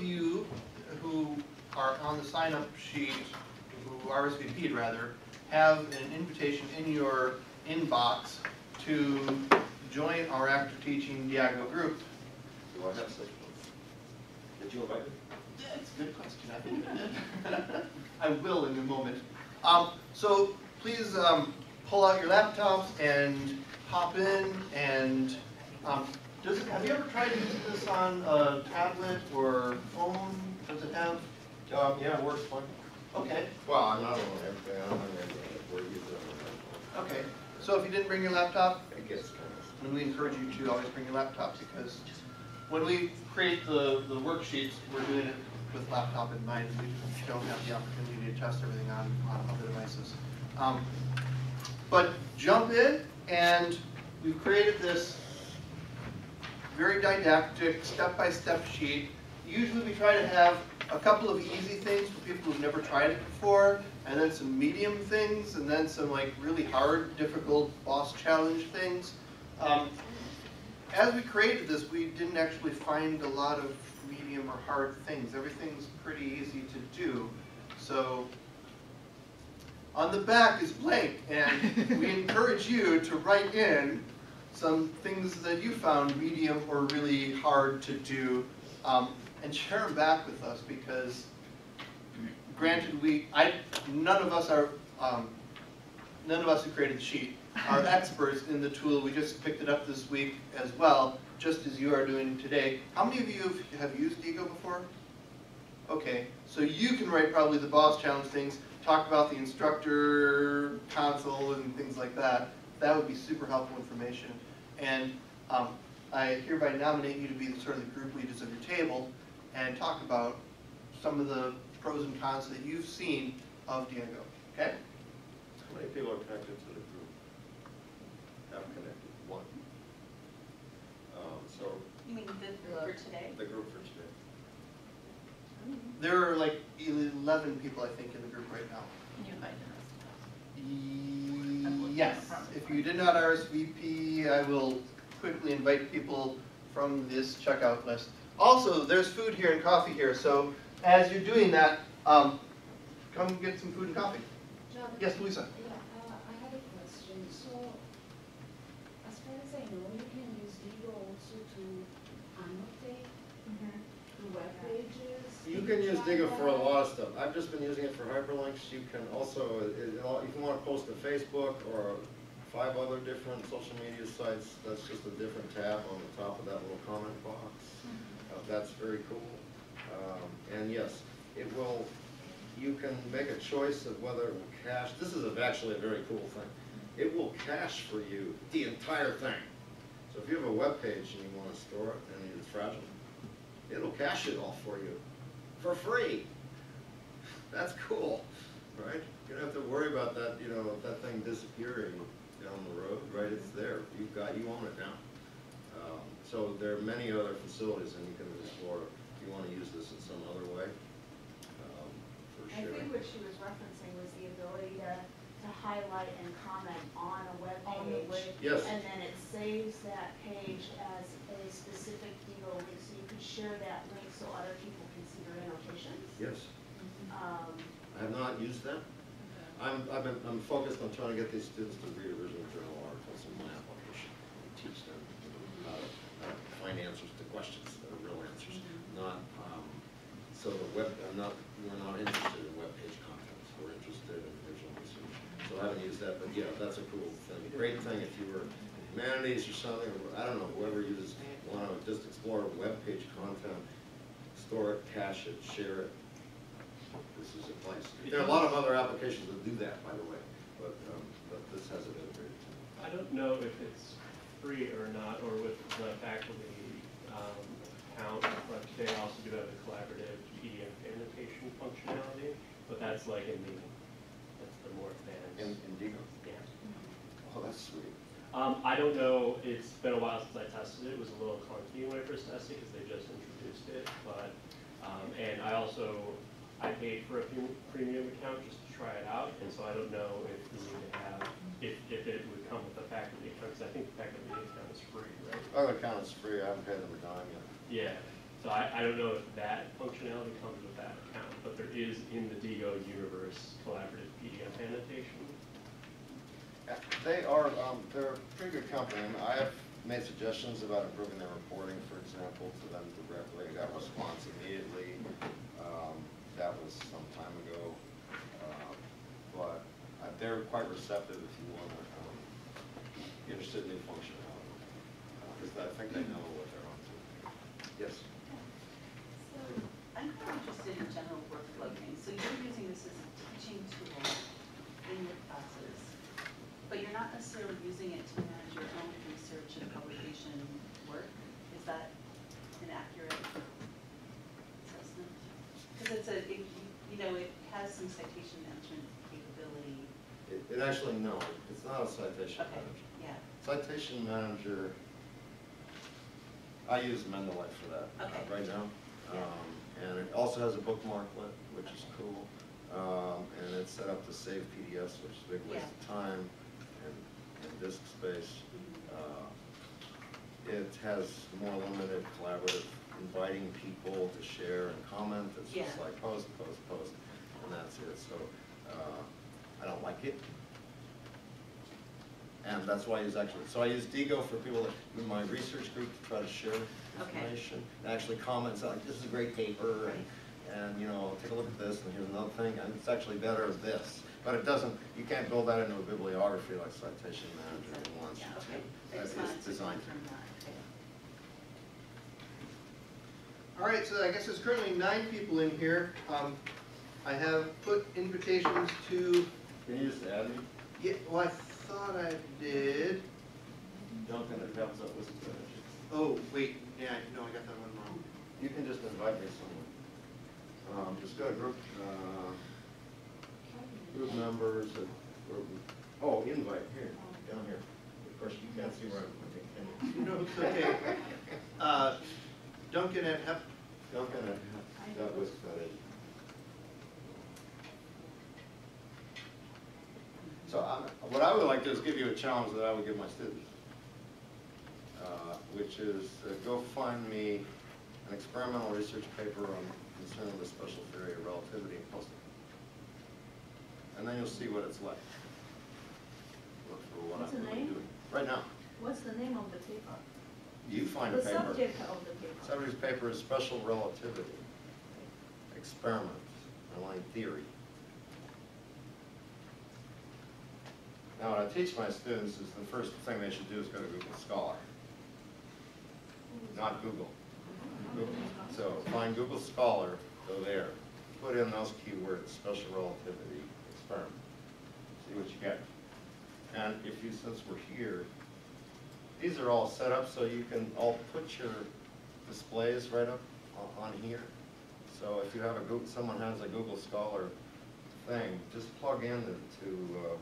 you who are on the sign-up sheet, who RSVP'd rather, have an invitation in your inbox to join our After Teaching Diigo group. Do I have such one? Did you invite me? Yeah, it's a good question. I think I did. I will in a moment. So please pull out your laptops and hop in. And have you ever tried using this on a tablet or phone? Does it have? Yeah, it works fine. Okay. Well, I'm not on everything. I'm on everything. We're using it on Okay. So if you didn't bring your laptop, I guess kind and we encourage you to always bring your laptops, because when we create the worksheets, we're doing it with laptop in mind. We don't have the opportunity to test everything on other devices. But jump in, and we've created this very didactic, step-by-step sheet. Usually we try to have a couple of easy things for people who've never tried it before, and then some medium things, and then some like really hard, difficult boss challenge things. As we created this, we didn't actually find a lot of medium or hard things. Everything's pretty easy to do. So on the back is blank, and we encourage you to write in some things that you found medium or really hard to do, and share them back with us, because granted, none of us who created the sheet are experts in the tool. We just picked it up this week as well, just as you are doing today. How many of you have used Diigo before? Okay, so you can write probably the boss challenge things, talk about the instructor console and things like that. That would be super helpful information. And I hereby nominate you to be sort of the group leaders of your table and talk about some of the pros and cons that you've seen of Diigo. Okay? How many people are connected to the group? Have connected? One. So You mean the group for today? the group for today. There are like 11 people, I think, in the group right now. Can you invite the rest? Yes. If you did not RSVP, I will quickly invite people from this checkout list. Also, there's food here and coffee here, so as you're doing that, come get some food and coffee. Jonathan, Yes, Louisa. Yeah, I have a question. So, as far as I know, you can use Diigo also to annotate the web pages. You can use Diigo for a lot of stuff. I've just been using it for hyperlinks. You can also, if you want to post to Facebook or 5 other different social media sites, that's just a different tab on the top of that little comment box. That's very cool. And yes, it will, you can make a choice of whether it will cache. This is actually a very cool thing. It will cache for you the entire thing. So if you have a web page and you want to store it and it's fragile, it'll cache it all for you for free. That's cool, right? You don't have to worry about that, that thing disappearing down the road, right? It's there. You own it now. So there are many other facilities, and you can explore if you want to use this in some other way for I sharing. think what she was referencing was the ability to highlight and comment on a web page. Yes. And then it saves that page as a specific Diigo link, so you could share that link so other people can see your annotations. Yes. I have not used that. I'm focused on trying to get these students to read original journal articles in my application and teach them how to find answers to questions that are real answers. Not so we're not interested in web page content. We're interested in visual research. So I haven't used that, but yeah, that's a cool thing. Great thing if you were humanities or something, or I don't know, whoever uses want to just explore web page content, store it, cache it, share it. This is a place. There are a lot of other applications that do that, by the way, but this has it integrated. I don't know if it's free or not, or with the faculty account, but they also do have a collaborative PDF annotation functionality, but that's like that's the more advanced. In Diigo? Yeah. Oh, that's sweet. I don't know, it's been a while since I tested it. It was a little clunky when I first tested it because they just introduced it, but, and I paid for a premium account just to try it out, and so I don't know if we need to have, if it would come with a faculty account, because I think the faculty account is free, right? Our account is free. I haven't paid them a dime yet. Yeah. So I don't know if that functionality comes with that account, but there is in the Diigo universe collaborative PDF annotation. They are, they're a pretty good company, and I have made suggestions about improving their reporting, for example, to them directly. I got a response immediately. That was some time ago. But they're quite receptive if you want to be interested in new functionality. Because I think they know what they're on to. Yes? So I'm kind of interested in general workflow things. So you're using this as a teaching tool in your classes, but you're not necessarily using it to manage your own research and publication work. Is that an accurate assessment? Because it has some citation management capability. It actually, no, it's not a citation Okay, manager. yeah. Citation manager, I use Mendeley for that Okay. right now. And it also has a bookmarklet, which is cool. And it's set up to save PDFs, which is a big waste of time and disk space. It has more limited collaborative, inviting people to share and comment. It's just Yeah. like post, post, post, and that's it. So I don't like it. And that's why I use I use Diigo for people that, in my research group, to try to share information. And actually comments like, this is a great paper, and you know, take a look at this, and here's another thing, and it's actually better as this. But it doesn't, you can't build that into a bibliography like Citation Manager wants you Yeah, okay. to. I just It's wanted to designed. confirm that. Okay. All right, so I guess there's currently 9 people in here. I have put invitations to, Can you just add me? yeah, well, I thought I did. Duncan, it helps out with the Oh, wait, yeah, no, I got that one wrong. You can just invite me somewhere. Just go to group members, oh, invite, here, down here. Of course, you can't see where I'm looking, can you? No, it's okay. Duncan at Hep. Duncan, that was it. So what I would like to do is give you a challenge that I would give my students, which is go find me an experimental research paper on concerning the special theory of relativity and post it. And then you'll see what it's like. Look for what What's I'm the really name? doing. Right now. What's the name of the paper? You find a The paper. subject of the paper. Subject's paper is special relativity, experiments, underlying theory. Now, what I teach my students is the first thing they should do is go to Google Scholar, not Google. Google. So find Google Scholar, go there, put in those keywords, special relativity, experiment, see what you get. And if you, since we're here, these are all set up so you can all put your displays right up on here. So if you have someone has a Google Scholar thing, just plug into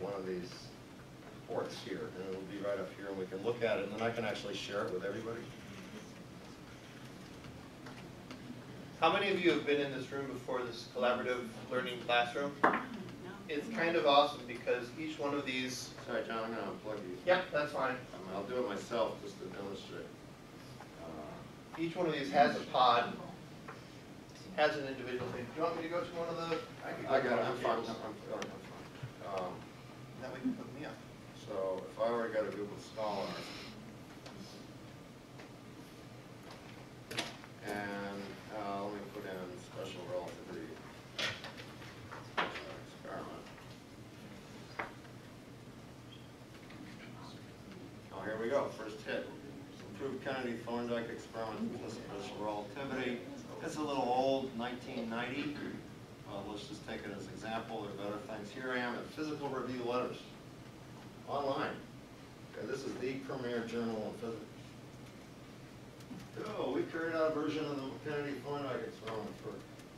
one of these ports here, and it'll be right up here, and we can look at it, and then I can actually share it with everybody. How many of you have been in this room before, this collaborative learning classroom? No? It's kind of awesome because each one of these. Sorry, John, I'm going to unplug you. Yep, that's fine. I'll do it myself just to demonstrate. Each one of these has a pod, has an individual thing. Do you want me to go to one of the? I got it. I'm fine. I'm fine. That way you can put me up. So if I were to go to Google Scholar, and let me put in special relativity experiment. Oh, here we go. First hit. Improved Kennedy-Thorndike experiment with special relativity. It's a little old, 1990. Let's just take it as an example. There are better things. Here I am at Physical Review Letters. Online. Okay, this is the premier journal in physics. So we carried out a version of the Kennedy-Thorndike experiment for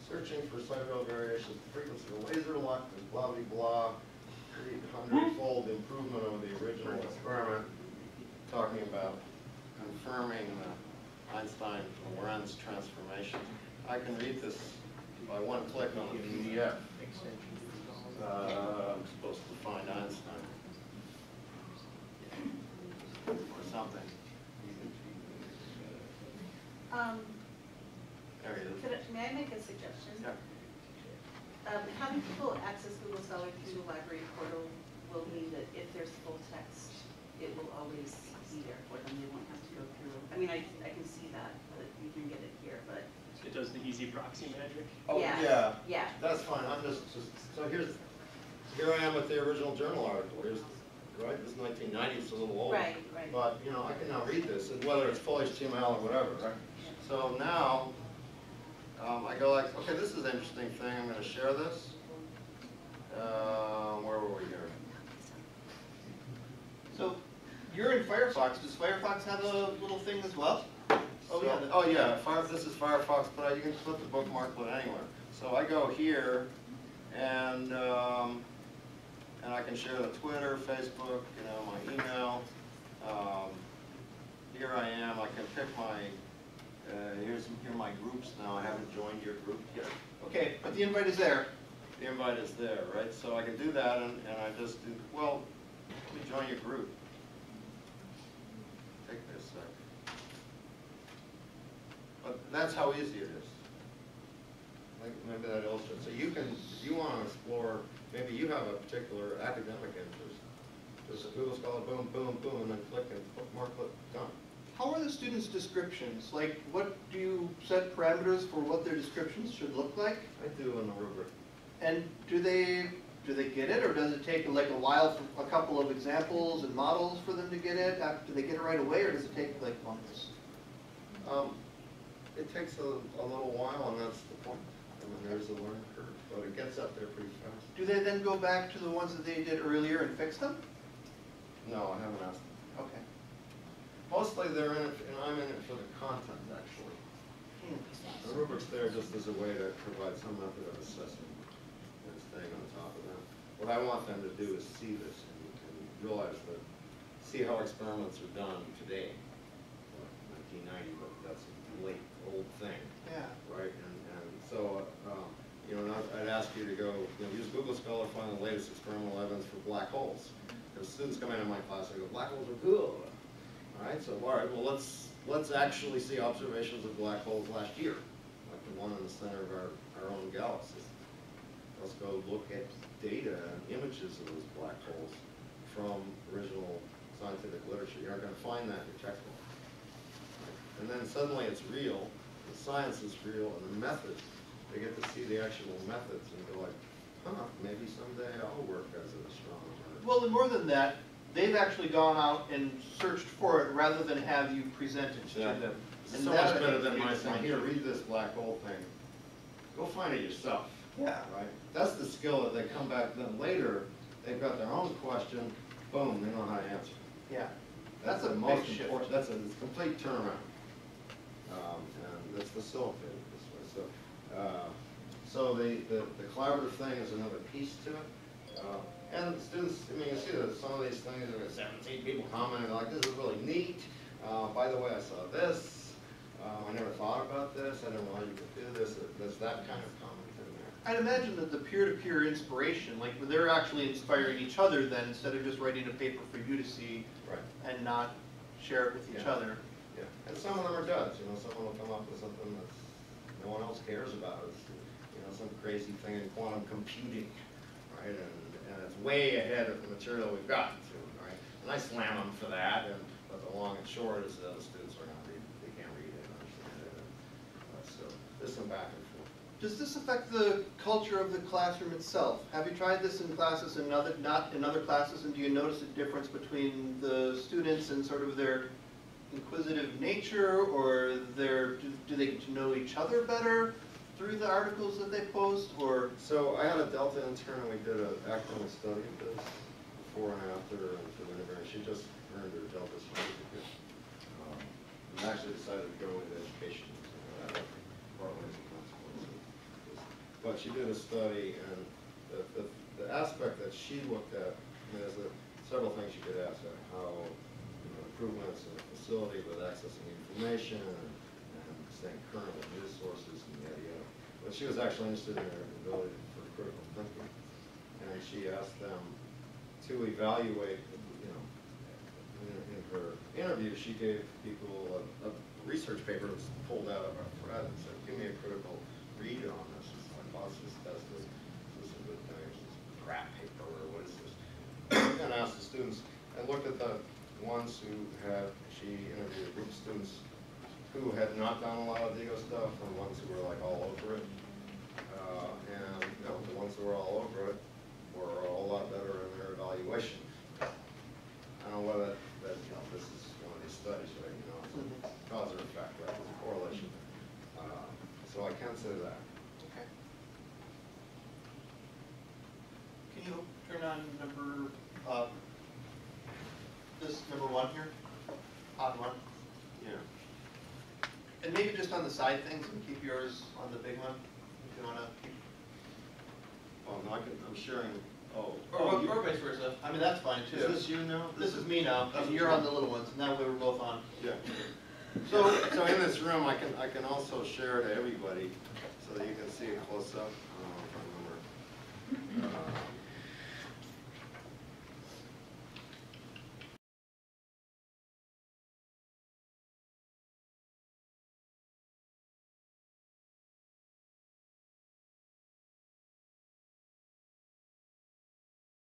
searching for cycle variations, the frequency of laser light, blah, blah, blah, 300-fold improvement over the original experiment, talking about confirming the Einstein-Lorentz transformation. I can read this by one click on the PDF. I'm supposed to find Einstein. Or something. May I make a suggestion? Yeah. Having people access Google Scholar through the library portal will mean that if there's full text, it will always be there for them. They won't have to go through. I mean, I can see that you can get it here, but It does the easy proxy magic. Oh, yeah. Yeah. That's fine, I'm just, so here I am with the original journal article, here's, right, this is 1990, it's a little old. Right, right. But, you know, I can now read this, and whether it's full HTML or whatever, right? So now, I go like, okay, this is an interesting thing, I'm gonna share this. Where were we here? So you're in Firefox. Does Firefox have a little thing as well? Oh, yeah. Oh, yeah. This is Firefox, but you can put the bookmarklet anywhere. So I go here, and I can share the Twitter, Facebook, you know, my email. Here I am. I can pick my. Here are my groups now. I haven't joined your group yet. Okay, but the invite is there. The invite is there, right? So I can do that, and I just do. Well, let me join your group. Take this a sec. But that's how easy it is. Like, maybe that illustrates. So you can, if you want to explore, maybe you have a particular academic interest. Just a Google Scholar, boom, boom, boom, and then click and bookmarklet, done. How are the students' descriptions? Like, what do you set parameters for what their descriptions should look like? I do in the rubric. And do they get it, or does it take like a while for a couple of examples and models for them to get it? Do they get it right away, or does it take like months? It takes a little while, and that's the point. I mean, there's a learning curve, but it gets up there pretty fast. Do they then go back to the ones that they did earlier and fix them? No, I haven't asked them. Okay. Mostly they're in it, and I'm in it for the content, actually. The rubric's there just as a way to provide some method of assessing and staying on top of them. What I want them to do is see this and realize that, see how experiments are done today. 1990, but that's a late, old thing. Yeah. Right, and so, you know, I'd ask you to go, you know, use Google Scholar, find the latest experimental evidence for black holes. Because students come into my class and go, black holes are cool. All right, so all right, well let's actually see observations of black holes last year, like the one in the center of our own galaxy. Let's go look at data and images of those black holes from original scientific literature. You aren't going to find that in your textbook. And then suddenly it's real, the science is real, and the methods, they get to see the actual methods and go like, huh, maybe someday I'll work as an astronomer. Well, and more than that, they've actually gone out and searched for it rather than have you present it to them. It's so much better than my saying, here, read this black hole thing. Go find it yourself. Yeah. Right? That's the skill that they come back then later, they've got their own question, boom, they know how to answer. Yeah. That's a the big most shift. important, that's a complete turnaround. And that's facilitated this way. So the collaborative thing is another piece to it. And the students, I mean, you see that some of these things, there were 17 people commenting, like, this is really neat. By the way, I saw this. I never thought about this. I didn't know you could do this. There's that kind of comment in there. I'd imagine that the peer-to-peer inspiration, like they're actually inspiring each other then, instead of just writing a paper for you to see Right. and not share it with each Yeah. other. Yeah. And some of them are duds. You know, someone will come up with something that no one else cares about. It's, you know, some crazy thing in quantum computing, right? And it's way ahead of the material we've gotten to, right? And I slam them for that, but the long and short is that the students are not reading, they can't read it, understand it. So there's some back and forth. Does this affect the culture of the classroom itself? Have you tried this in classes and not in other classes, and do you notice a difference between the students and sort of their inquisitive nature, or do they get to know each other better through the articles that they post, or? So I had a Delta intern, and we did an academic study of this before and after, and for the she just earned her Delta certificate. And actually decided to go into education, partly as a consequence of this. But she did a study, and the aspect that she looked at, I mean, there's several things you could ask, how improvements in the facility with accessing information and staying current with news sources and yada yada. But she was actually interested in their ability for critical thinking, and she asked them to evaluate. In her interview, she gave people a research paper that was pulled out of a thread and said, "Give me a critical looked at the ones who had, she interviewed a group of students who had not done a lot of Diigo stuff, and ones who were like all over it. And, you know, the ones who were all over it were a whole lot better in their evaluation. I don't know whether that, you know, this is one of these studies, right, you know, it's a cause or effect, right, it's a correlation. So I can't say that. Okay. Can you turn on number, this number 1 here? Odd one? Yeah. And maybe just on the side things and keep yours on the big one, if you wanna keep. Oh, no, I'm sharing, oh. Or vice versa. I mean, that's fine too. Is this you now? This is me now, and you're on the little ones, and that way we're both on. Yeah. So in this room, I can also share to everybody so that you can see it close up.